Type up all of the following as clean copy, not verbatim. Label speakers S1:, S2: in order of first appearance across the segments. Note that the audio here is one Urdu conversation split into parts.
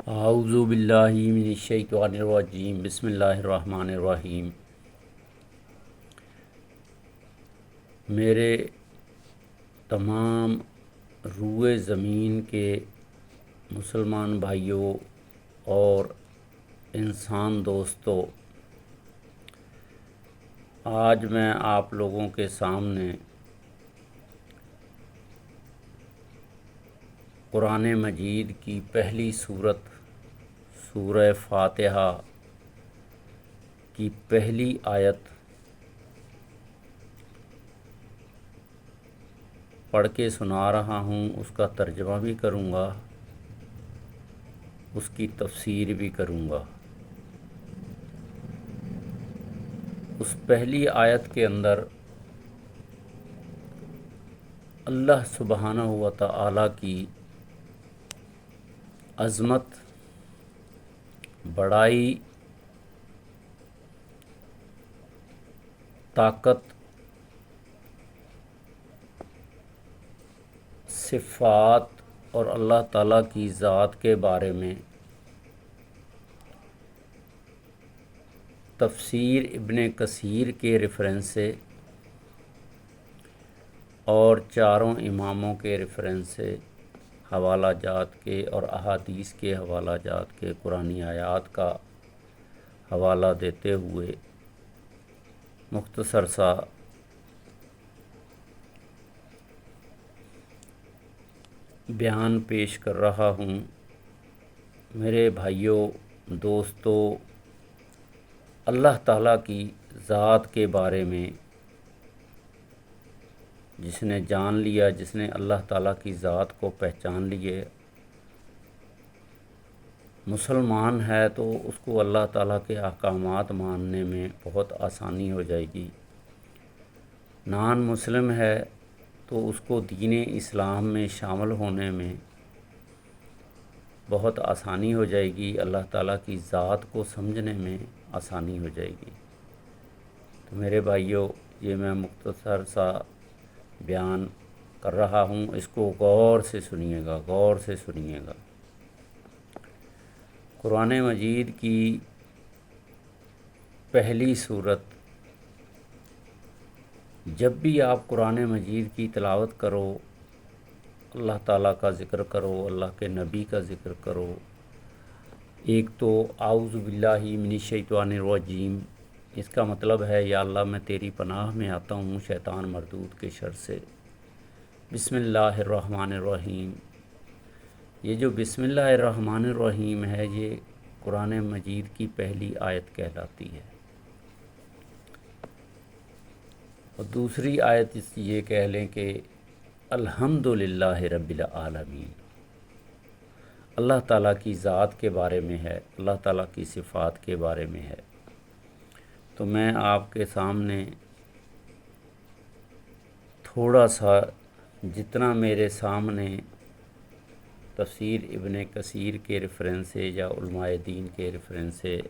S1: اعوذ باللہ من الشیطان الرجیم، بسم اللہ الرحمن الرحیم۔ میرے تمام روئے زمین کے مسلمان بھائیوں اور انسان دوستوں، آج میں آپ لوگوں کے سامنے قرآن مجید کی پہلی سورت سورہ فاتحہ کی پہلی آیت پڑھ کے سنا رہا ہوں۔ اس کا ترجمہ بھی کروں گا، اس کی تفسیر بھی کروں گا۔ اس پہلی آیت کے اندر اللہ سبحانہ و تعالیٰ کی عظمت، بڑائی، طاقت، صفات اور اللہ تعالیٰ کی ذات کے بارے میں تفسیر ابن کثیر کے ریفرنس سے اور چاروں اماموں کے ریفرنس سے، حوالہ جات کے اور احادیث کے حوالہ جات کے، قرآنی آیات کا حوالہ دیتے ہوئے مختصر سا بیان پیش کر رہا ہوں۔ میرے بھائیوں، دوستوں، اللہ تعالیٰ کی ذات کے بارے میں جس نے جان لیا، جس نے اللہ تعالیٰ کی ذات کو پہچان لیے، مسلمان ہے تو اس کو اللہ تعالیٰ کے احکامات ماننے میں بہت آسانی ہو جائے گی۔ نان مسلم ہے تو اس کو دین اسلام میں شامل ہونے میں بہت آسانی ہو جائے گی، اللہ تعالیٰ کی ذات کو سمجھنے میں آسانی ہو جائے گی۔ تو میرے بھائیوں، یہ میں مختصر سا بیان کر رہا ہوں، اس کو غور سے سنیے گا، غور سے سنیے گا۔ قرآن مجید کی پہلی سورت، جب بھی آپ قرآن مجید کی تلاوت کرو، اللہ تعالیٰ کا ذکر کرو، اللہ کے نبی کا ذکر کرو، ایک تو اعوذ باللہ من الشیطان الرجیم، اس کا مطلب ہے یا اللہ میں تیری پناہ میں آتا ہوں شیطان مردود کے شر سے۔ بسم اللہ الرحمن الرحیم، یہ جو بسم اللہ الرحمن الرحیم ہے، یہ قرآن مجید کی پہلی آیت کہلاتی ہے۔ اور دوسری آیت یہ کہہ لیں کہ الحمدللہ رب العالمین، اللہ تعالیٰ کی ذات کے بارے میں ہے، اللہ تعالیٰ کی صفات کے بارے میں ہے۔ تو میں آپ کے سامنے تھوڑا سا، جتنا میرے سامنے تفسیر ابن کثیر کے ریفرنس سے یا علماء دین کے ریفرنس سے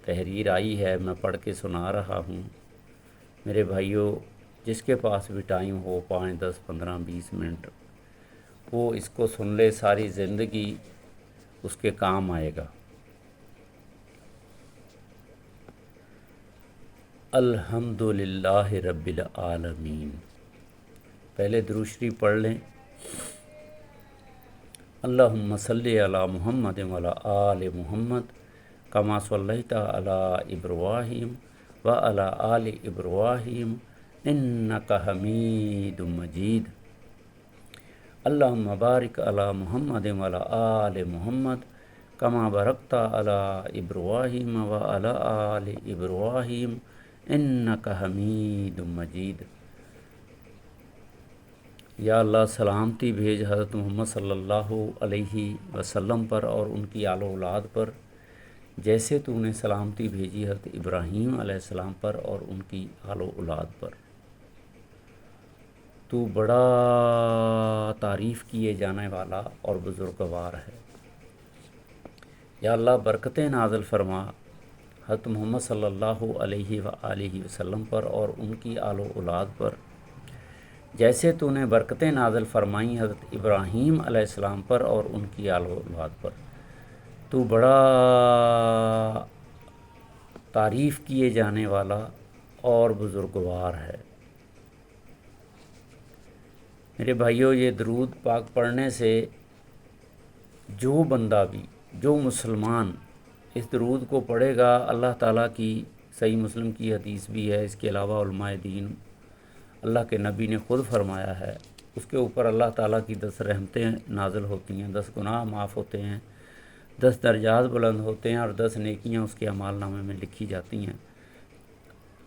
S1: تحریر آئی ہے، میں پڑھ کے سنا رہا ہوں۔ میرے بھائیوں، جس کے پاس بھی ٹائم ہو، 5، 10، 15، 20 منٹ، وہ اس کو سن لے، ساری زندگی اس کے کام آئے گا۔ الحمدللہ رب العالمین، پہلے درود شریف پڑھ لیں۔ اللہم صلی علی محمد وعلی آل محمد کما صلیت علی ابراہیم وعلی آل ابراہیم انک حمید مجید۔ اللہم بارک علی محمد وعلی آل محمد کما بارکت علی ابراہیم وعلی آل ابراہیم انک حمید مجید۔ یا اللہ سلامتی بھیج حضرت محمد صلی اللہ علیہ وسلم پر اور ان کی آل و اولاد پر، جیسے تو نے سلامتی بھیجی حضرت ابراہیم علیہ السلام پر اور ان کی آل و اولاد پر۔ تو بڑا تعریف کیے جانے والا اور بزرگوار ہے۔ یا اللہ برکتیں نازل فرما حضرت محمد صلی اللہ علیہ وآلہ وسلم پر اور ان کی آل و اولاد پر، جیسے تو نے برکتیں نازل فرمائیں حضرت ابراہیم علیہ السلام پر اور ان کی آل و اولاد پر۔ تو بڑا تعریف کیے جانے والا اور بزرگوار ہے۔ میرے بھائیوں، یہ درود پاک پڑھنے سے جو بندہ بھی، جو مسلمان اس درود کو پڑھے گا، اللہ تعالیٰ کی صحیح مسلم کی حدیث بھی ہے، اس کے علاوہ علماء دین، اللہ کے نبی نے خود فرمایا ہے، اس کے اوپر اللہ تعالیٰ کی 10 رحمتیں نازل ہوتی ہیں، 10 گناہ معاف ہوتے ہیں، 10 درجات بلند ہوتے ہیں، اور 10 نیکیاں اس کے اعمال نامے میں لکھی جاتی ہیں۔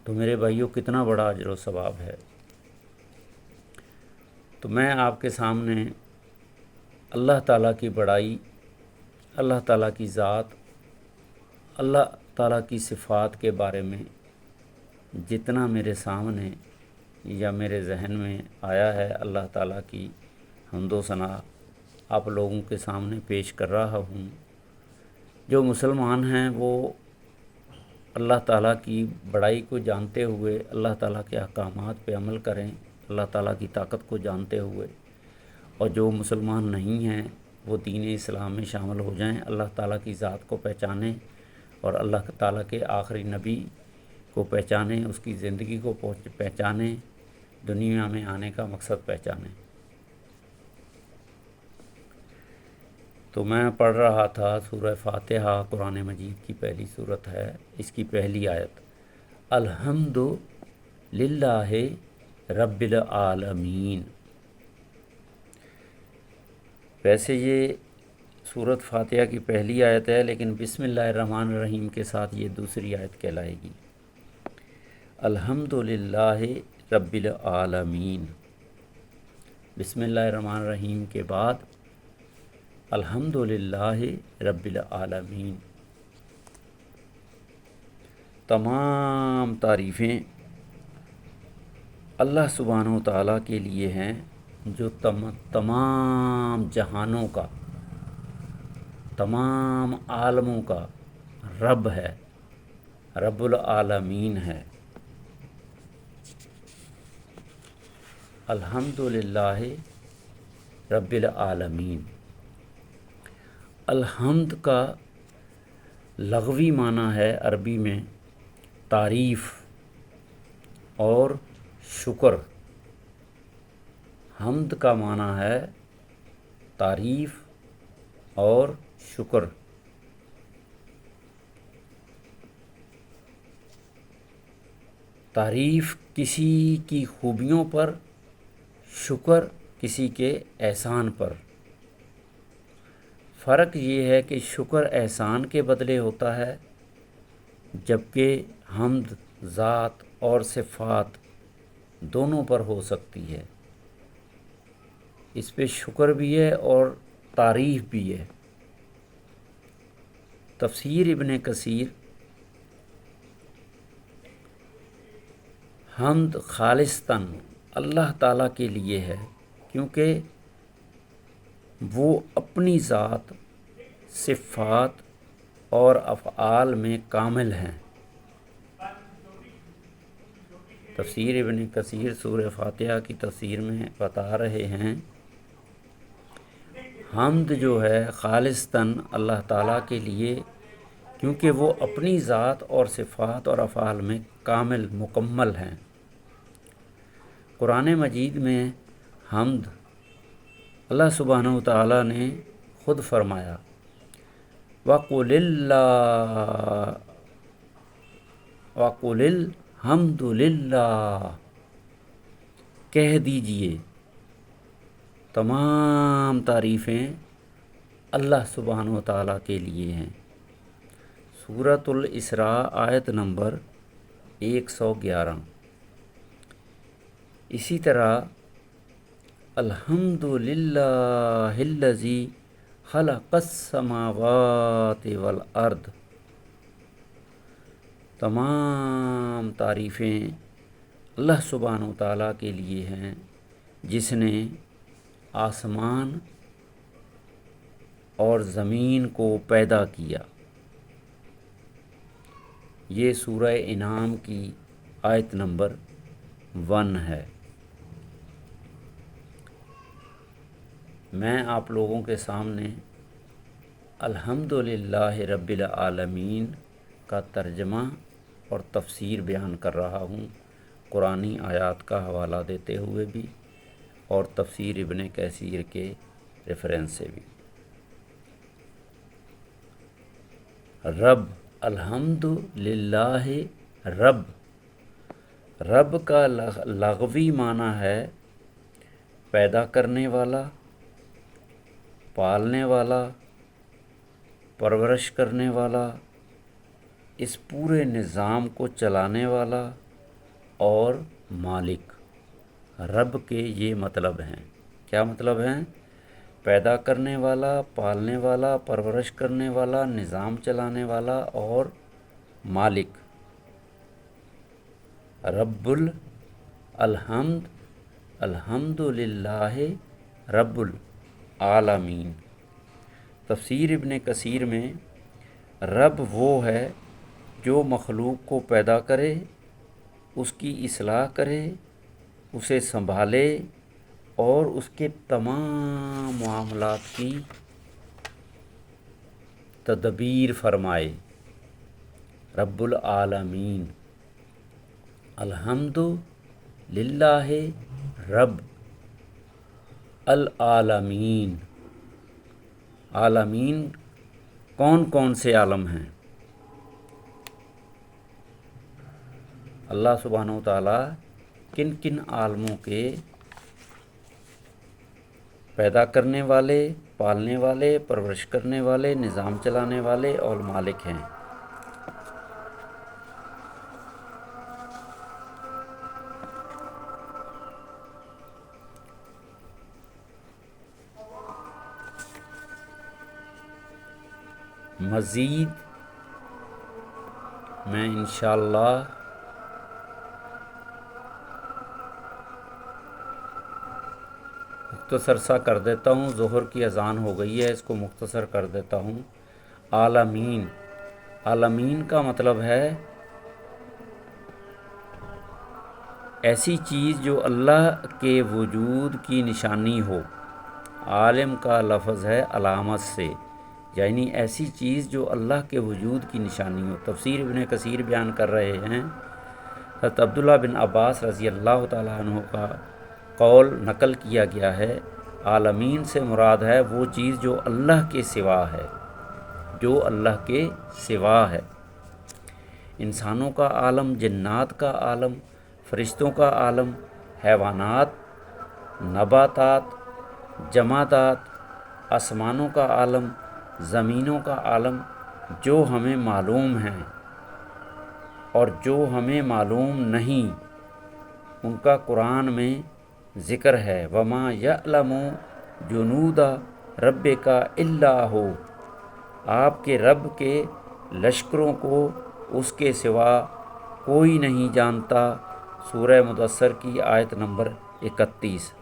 S1: تو میرے بھائیوں، کتنا بڑا اجر و ثواب ہے۔ تو میں آپ کے سامنے اللہ تعالیٰ کی بڑائی، اللہ تعالیٰ کی ذات، اللہ تعالیٰ کی صفات کے بارے میں جتنا میرے سامنے یا میرے ذہن میں آیا ہے، اللہ تعالیٰ کی حمد و ثنا آپ لوگوں کے سامنے پیش کر رہا ہوں۔ جو مسلمان ہیں وہ اللہ تعالیٰ کی بڑائی کو جانتے ہوئے اللہ تعالیٰ کے احکامات پہ عمل کریں، اللہ تعالیٰ کی طاقت کو جانتے ہوئے، اور جو مسلمان نہیں ہیں وہ دین اسلام میں شامل ہو جائیں، اللہ تعالیٰ کی ذات کو پہچانیں اور اللہ تعالیٰ کے آخری نبی کو پہچانیں، اس کی زندگی کو پہچانیں، دنیا میں آنے کا مقصد پہچانیں۔ تو میں پڑھ رہا تھا سورہ فاتحہ، قرآن مجید کی پہلی سورت ہے، اس کی پہلی آیت، الحمد للہ رب العالمین۔ ویسے یہ سورت فاتحہ کی پہلی آیت ہے، لیکن بسم اللہ الرحمن الرحیم کے ساتھ یہ دوسری آیت کہلائے گی۔ الحمد للہ رب العالمین، بسم اللہ الرحمن الرحیم کے بعد الحمد للہ رب العالمین۔ تمام تعریفیں اللہ سبحانہ و تعالیٰ کے لیے ہیں، جو تمام جہانوں کا، تمام عالموں کا رب ہے، رب العالمین ہے۔ الحمد للہ رب العالمین۔ الحمد کا لغوی معنی ہے عربی میں تعریف اور شکر۔ حمد کا معنی ہے تعریف اور شکر۔ تعریف کسی کی خوبیوں پر، شکر کسی کے احسان پر۔ فرق یہ ہے کہ شکر احسان کے بدلے ہوتا ہے، جبکہ حمد ذات اور صفات دونوں پر ہو سکتی ہے۔ اس پہ شکر بھی ہے اور تعریف بھی ہے۔ تفسیر ابن کثیر، حمد خالصتاً اللہ تعالیٰ کے لیے ہے، کیونکہ وہ اپنی ذات، صفات اور افعال میں کامل ہیں۔ تفسیر ابن کثیر سورہ فاتحہ کی تفسیر میں بتا رہے ہیں، حمد جو ہے خالصتاً اللہ تعالیٰ کے لیے، کیونکہ وہ اپنی ذات اور صفات اور افعال میں کامل، مکمل ہیں۔ قرآن مجید میں حمد اللہ سبحانہ و تعالیٰ نے خود فرمایا، وَقُلِ الْحَمْدُ لِلَّهِ، کہہ دیجئے تمام تعریفیں اللہ سبحانہ و تعالیٰ کے لیے ہیں۔ سورۃ الاسراء آیت نمبر 111۔ اسی طرح الحمد للہ الذی خلق السماوات والارض، تمام تعریفیں اللہ سبحانہ و تعالیٰ کے لیے ہیں جس نے آسمان اور زمین کو پیدا کیا۔ یہ سورہ انعام کی آیت نمبر 1 ہے۔ میں آپ لوگوں کے سامنے الحمدللہ رب العالمین کا ترجمہ اور تفسیر بیان کر رہا ہوں، قرآنی آیات کا حوالہ دیتے ہوئے بھی اور تفسیر ابن کثیر کے ریفرنس سے بھی۔ رب، الحمدللہ رب، رب کا لغوی معنی ہے پیدا کرنے والا، پالنے والا، پرورش کرنے والا، اس پورے نظام کو چلانے والا اور مالک۔ رب کے یہ مطلب ہیں۔ کیا مطلب ہیں؟ پیدا کرنے والا، پالنے والا، پرورش کرنے والا، نظام چلانے والا اور مالک۔ رب الحمد، الحمدللہ رب العالمین۔ تفسیر ابن کثیر میں رب وہ ہے جو مخلوق کو پیدا کرے، اس کی اصلاح کرے، اسے سنبھالے اور اس کے تمام معاملات کی تدبیر فرمائے۔ رب العالمین، الحمد للہ رب العالمین۔ عالمین کون کون سے عالم ہیں؟ اللہ سبحانہ و تعالیٰ کن کن عالموں کے پیدا کرنے والے، پالنے والے، پرورش کرنے والے، نظام چلانے والے اور مالک ہیں؟ مزید میں انشاءاللہ مختصر سا کر دیتا ہوں، ظہر کی اذان ہو گئی ہے، اس کو مختصر کر دیتا ہوں۔ عالمین، عالمین کا مطلب ہے ایسی چیز جو اللہ کے وجود کی نشانی ہو۔ عالم کا لفظ ہے علامت سے، یعنی ایسی چیز جو اللہ کے وجود کی نشانی ہو۔ تفسیر ابن کثیر بیان کر رہے ہیں، حضرت عبداللہ بن عباس رضی اللہ تعالیٰ عنہ کا قول نقل کیا گیا ہے، عالمین سے مراد ہے وہ چیز جو اللہ کے سوا ہے، جو اللہ کے سوا ہے۔ انسانوں کا عالم، جنات کا عالم، فرشتوں کا عالم، حیوانات، نباتات، جمادات، آسمانوں کا عالم، زمینوں کا عالم جو ہمیں معلوم ہیں اور جو ہمیں معلوم نہیں، ان کا قرآن میں ذکر ہے۔ وَمَا يَعْلَمُ جُنُودَ رَبِّكَ إِلَّا هُوَ، آپ کے رب کے لشکروں کو اس کے سوا کوئی نہیں جانتا۔ سورہ مدثر کی آیت نمبر 31۔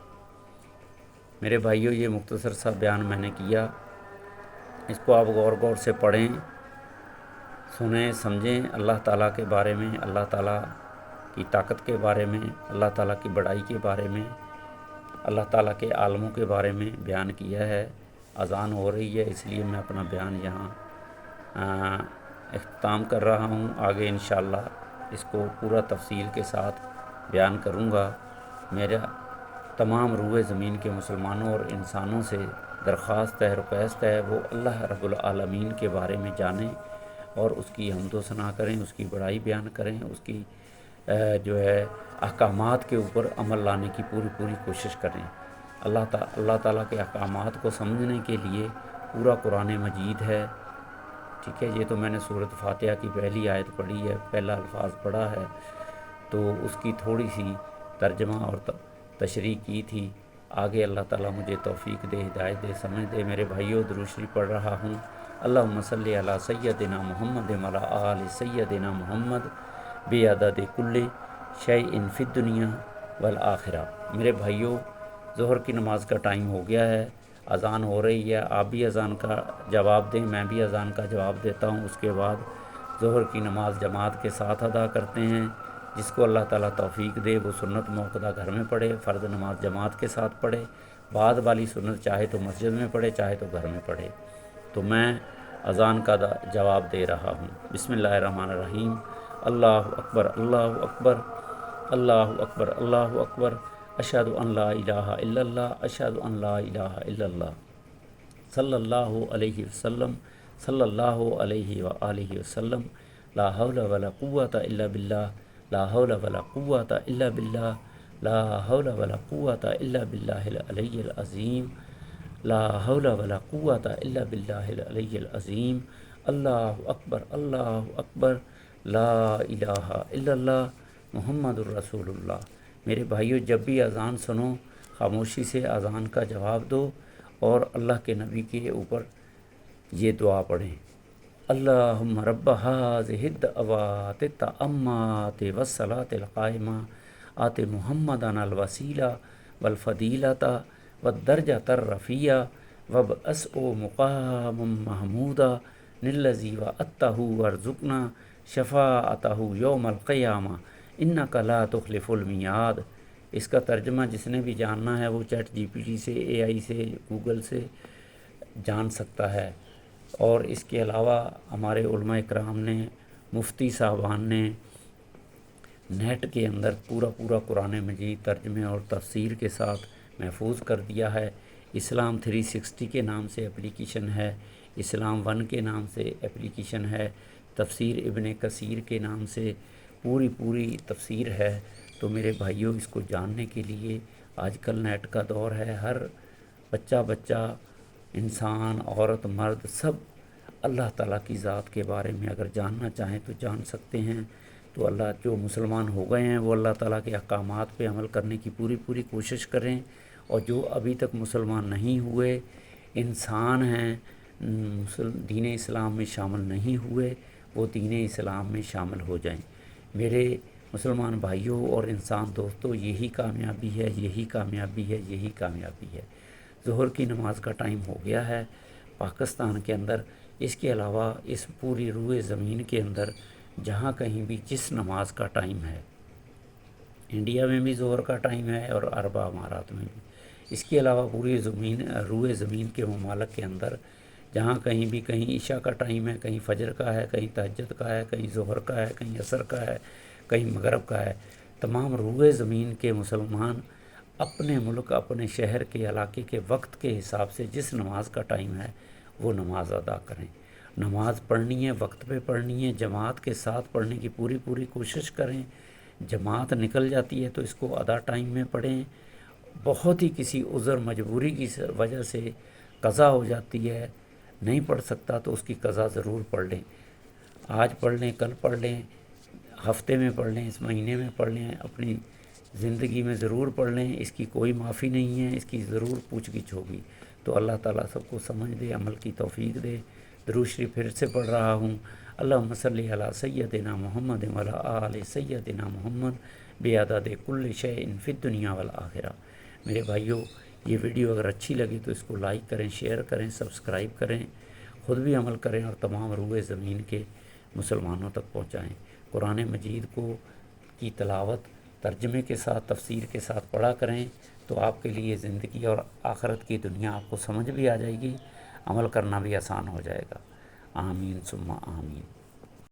S1: میرے بھائیو، یہ مختصر سا بیان میں نے کیا، اس کو آپ غور سے پڑھیں، سنیں، سمجھیں، اللہ تعالیٰ کے بارے میں، اللہ تعالیٰ کی طاقت کے بارے میں، اللہ تعالیٰ کی بڑائی کے بارے میں، اللہ تعالیٰ کے عالموں کے بارے میں بیان کیا ہے۔ اذان ہو رہی ہے، اس لیے میں اپنا بیان یہاں اختتام کر رہا ہوں۔ آگے انشاءاللہ اس کو پورا تفصیل کے ساتھ بیان کروں گا۔ میرا تمام روئے زمین کے مسلمانوں اور انسانوں سے درخواست ہے، ریکویسٹ ہے، وہ اللہ رب العالمین کے بارے میں جانیں اور اس کی حمد و ثنا کریں، اس کی بڑائی بیان کریں، اس کی جو ہے احکامات کے اوپر عمل لانے کی پوری کوشش کریں۔ اللہ تعالیٰ کے احکامات کو سمجھنے کے لیے پورا قرآن مجید ہے، ٹھیک ہے۔ یہ تو میں نے سورۃ فاتحہ کی پہلی آیت پڑھی ہے، پہلا الفاظ پڑھا ہے، تو اس کی تھوڑی سی ترجمہ اور تشریح کی تھی۔ آگے اللہ تعالیٰ مجھے توفیق دے، ہدایت دے، سمجھ دے۔ میرے بھائیو، درود شریف پڑھ رہا ہوں۔ اللہم صلی علی سیدنا محمد وعلی آل سیدنا محمد بعدد کل شیء فی الدنیا والآخرہ۔ میرے بھائیو، ظہر کی نماز کا ٹائم ہو گیا ہے، اذان ہو رہی ہے، آپ بھی اذان کا جواب دیں، میں بھی اذان کا جواب دیتا ہوں۔ اس کے بعد ظہر کی نماز جماعت کے ساتھ ادا کرتے ہیں۔ جس کو اللہ تعالیٰ توفیق دے وہ سنت موقدہ گھر میں پڑھے، فرض نماز جماعت کے ساتھ پڑھے، بعد والی سنت چاہے تو مسجد میں پڑھے، چاہے تو گھر میں پڑھے۔ تو میں اذان کا جواب دے رہا ہوں۔ بسم اللہ الرحمن الرحیم۔ اللہ اکبر، اللہ اکبر، اللہ اکبر، اللہ اکبر، اشہد ان لا الہ الا اللہ، اشہد ان لا الہ الا اللہ، صلی اللہ علیہ وسلم، صلی اللہ علیہ وآلہ وسلم، لا حول ولا قوۃ الا باللہ، لا حول ولا قوۃ الا باللہ، لا حول ولا قوۃ الا باللہ العلی العظیم، لا حول ولا قوۃ الا باللہ العلی العظیم، اللہ اکبر، اللہ اکبر، لا الہ الا اللہ، محمد الرسول اللہ۔ میرے بھائیو، جب بھی اذان سنو خاموشی سے اذان کا جواب دو اور اللہ کے نبی کے اوپر یہ دعا پڑھیں۔ اللہم رب ہذہ الدعوات التامات والصلاۃ القائمہ آت محمدا الوسیلہ والفضیلۃ والدرجۃ الرفیعہ وابعثہ مقاما محمودا الذی وعدتہ وارزقنا شفاعتہ یوم القیامہ انک لا تخلف المیعاد۔ اس کا ترجمہ جس نے بھی جاننا ہے وہ چیٹ جی پی ٹی سے، اے آئی سے، گوگل سے جان سکتا ہے۔ اور اس کے علاوہ ہمارے علماء اکرام نے، مفتی صاحبان نے نیٹ کے اندر پورا قرآن مجید ترجمے اور تفسیر کے ساتھ محفوظ کر دیا ہے۔ اسلام 360 کے نام سے اپلیکیشن ہے، اسلام 1 کے نام سے اپلیکیشن ہے، تفسیر ابن کثیر کے نام سے پوری تفسیر ہے۔ تو میرے بھائیوں، اس کو جاننے کے لیے آج کل نیٹ کا دور ہے، ہر بچہ، انسان، عورت، مرد، سب اللہ تعالیٰ کی ذات کے بارے میں اگر جاننا چاہیں تو جان سکتے ہیں۔ تو اللہ، جو مسلمان ہو گئے ہیں وہ اللہ تعالیٰ کے احکامات پہ عمل کرنے کی پوری کوشش کریں، اور جو ابھی تک مسلمان نہیں ہوئے، انسان ہیں، دین اسلام میں شامل نہیں ہوئے، وہ دین اسلام میں شامل ہو جائیں۔ میرے مسلمان بھائیوں اور انسان دوستوں، یہی کامیابی ہے، یہی کامیابی ہے، یہی کامیابی ہے۔ ظہر کی نماز کا ٹائم ہو گیا ہے پاکستان کے اندر۔ اس کے علاوہ اس پوری روئے زمین کے اندر جہاں کہیں بھی جس نماز کا ٹائم ہے، انڈیا میں بھی ظہر کا ٹائم ہے اور عرب امارات میں بھی۔ اس کے علاوہ پوری روئے زمین کے ممالک کے اندر جہاں کہیں بھی، کہیں عشاء کا ٹائم ہے، کہیں فجر کا ہے، کہیں تہجد کا ہے، کہیں ظہر کا ہے، کہیں عصر کا ہے، کہیں مغرب کا ہے، تمام روئے زمین کے مسلمان اپنے ملک، اپنے شہر کے علاقے کے وقت کے حساب سے جس نماز کا ٹائم ہے وہ نماز ادا کریں۔ نماز پڑھنی ہے، وقت پہ پڑھنی ہے، جماعت کے ساتھ پڑھنے کی پوری کوشش کریں۔ جماعت نکل جاتی ہے تو اس کو آدھا ٹائم میں پڑھیں۔ بہت ہی کسی عذر، مجبوری کی وجہ سے قضا ہو جاتی ہے، نہیں پڑھ سکتا تو اس کی قضا ضرور پڑھ لیں۔ آج پڑھ لیں، کل پڑھ لیں، ہفتے میں پڑھ لیں، اس مہینے میں پڑھ لیں، اپنی زندگی میں ضرور پڑھ لیں۔ اس کی کوئی معافی نہیں ہے، اس کی ضرور پوچھ گچھ ہوگی۔ تو اللہ تعالیٰ سب کو سمجھ دے، عمل کی توفیق دے۔ درود شریف پھر سے پڑھ رہا ہوں۔ اللہم صلی علی سیدنا محمد وعلی آل سیدنا محمد بعدد کل شیء فی الدنیا والآخرہ۔ میرے بھائیوں، یہ ویڈیو اگر اچھی لگی تو اس کو لائک کریں، شیئر کریں، سبسکرائب کریں، خود بھی عمل کریں اور تمام روئے زمین کے مسلمانوں تک پہنچائیں۔ قرآن مجید کی تلاوت ترجمے کے ساتھ، تفسیر کے ساتھ پڑھا کریں، تو آپ کے لیے زندگی اور آخرت کی دنیا آپ کو سمجھ بھی آ جائے گی، عمل کرنا بھی آسان ہو جائے گا۔ آمین ثم آمین۔